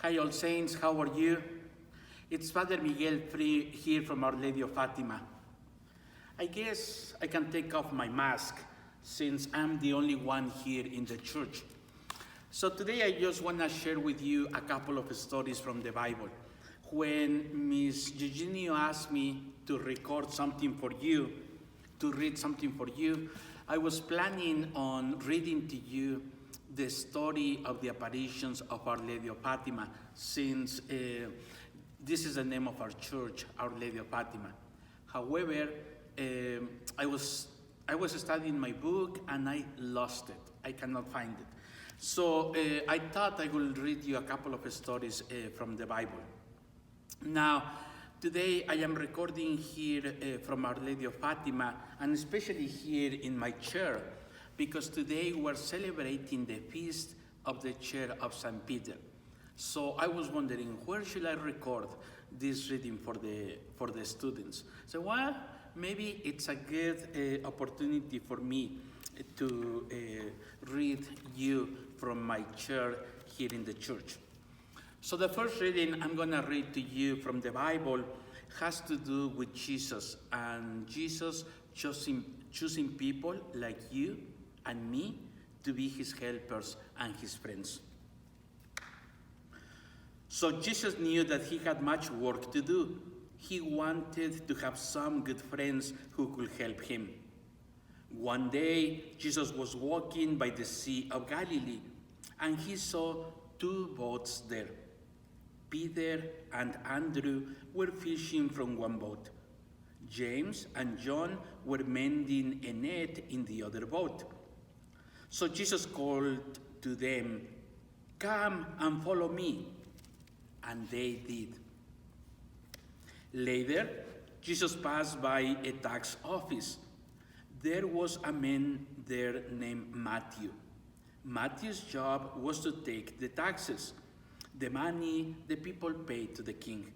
Hi, all saints, how are you? It's Father Miguel here from Our Lady of Fatima. I guess I can take off my mask since I'm the only one here in the church. So today I just want to share with you a couple of stories from the Bible. When Miss Eugenio asked me to record something for you, to read something for you, I was planning on reading to you the story of the apparitions of Our Lady of Fatima, since this is the name of our church, Our Lady of Fatima. However, I was studying my book and I lost it. I cannot find it. So I thought I will read you a couple of stories from the Bible. Now, today I am recording here from Our Lady of Fatima, and especially here in my chair, because today we're celebrating the feast of the chair of St. Peter. So I was wondering, where should I record this reading for the students? So well, maybe it's a good opportunity for me to read you from my chair here in the church. So the first reading I'm gonna read to you from the Bible has to do with Jesus, and Jesus choosing people like you and me to be his helpers and his friends. So Jesus knew that he had much work to do. He wanted to have some good friends who could help him. One day, Jesus was walking by the Sea of Galilee, and he saw two boats there. Peter and Andrew were fishing from one boat. James and John were mending a net in the other boat. So Jesus called to them, "Come and follow me." And they did. Later, Jesus passed by a tax office. There was a man there named Matthew. Matthew's job was to take the taxes, the money the people paid to the king.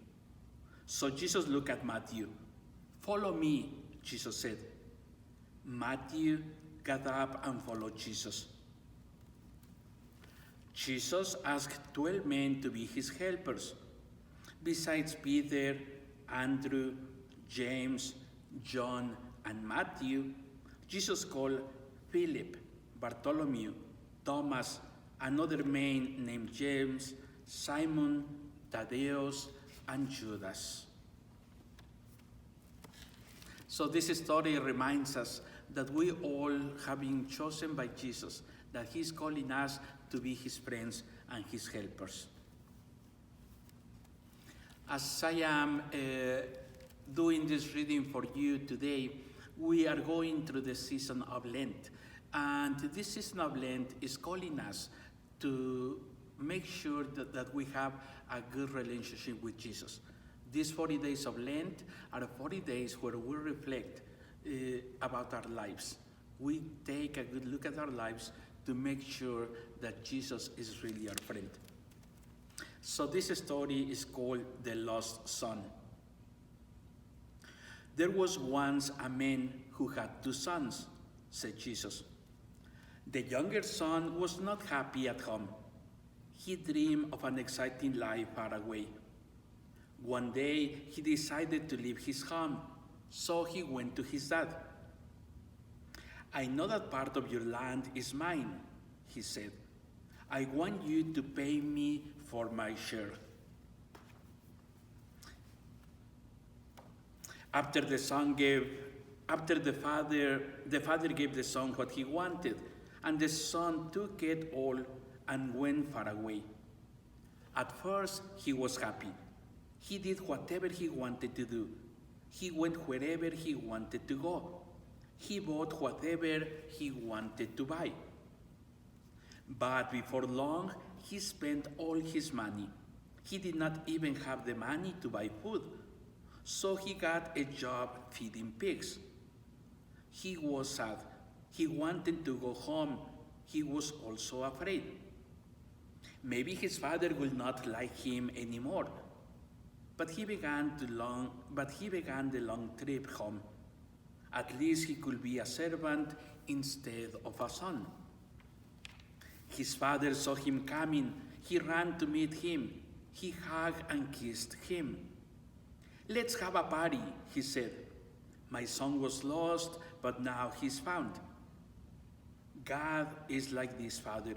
So Jesus looked at Matthew. "Follow me," Jesus said. Matthew got up and followed Jesus. Jesus asked 12 men to be his helpers. Besides Peter, Andrew, James, John, and Matthew, Jesus called Philip, Bartholomew, Thomas, another man named James, Simon, Thaddeus, and Judas. So this story reminds us that we all have been chosen by Jesus, that he's calling us to be his friends and his helpers. As I am doing this reading for you today, we are going through the season of Lent. And this season of Lent is calling us to make sure that we have a good relationship with Jesus. These 40 days of Lent are 40 days where we reflect about our lives. We take a good look at our lives to make sure that Jesus is really our friend. So this story is called The Lost Son. "There was once a man who had 2 sons, said Jesus. The younger son was not happy at home. He dreamed of an exciting life far away. One day, he decided to leave his home, so he went to his dad. "I know that part of your land is mine," he said. "I want you to pay me for my share." After the father gave the son what he wanted, and the son took it all and went far away. At first, he was happy. He did whatever he wanted to do. He went wherever he wanted to go. He bought whatever he wanted to buy. But before long, he spent all his money. He did not even have the money to buy food, so he got a job feeding pigs. He was sad. He wanted to go home. He was also afraid. Maybe his father will not like him anymore. But he began the long trip home. At least he could be a servant instead of a son. His father saw him coming. He ran to meet him. He hugged and kissed him. Let's have a party, he said. My son was lost, but now he's found. God is like this, Father.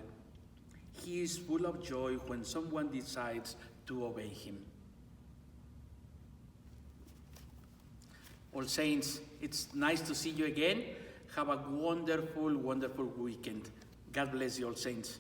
He is full of joy when someone decides to obey him. All Saints, it's nice to see you again. Have a wonderful, wonderful weekend. God bless you, All Saints.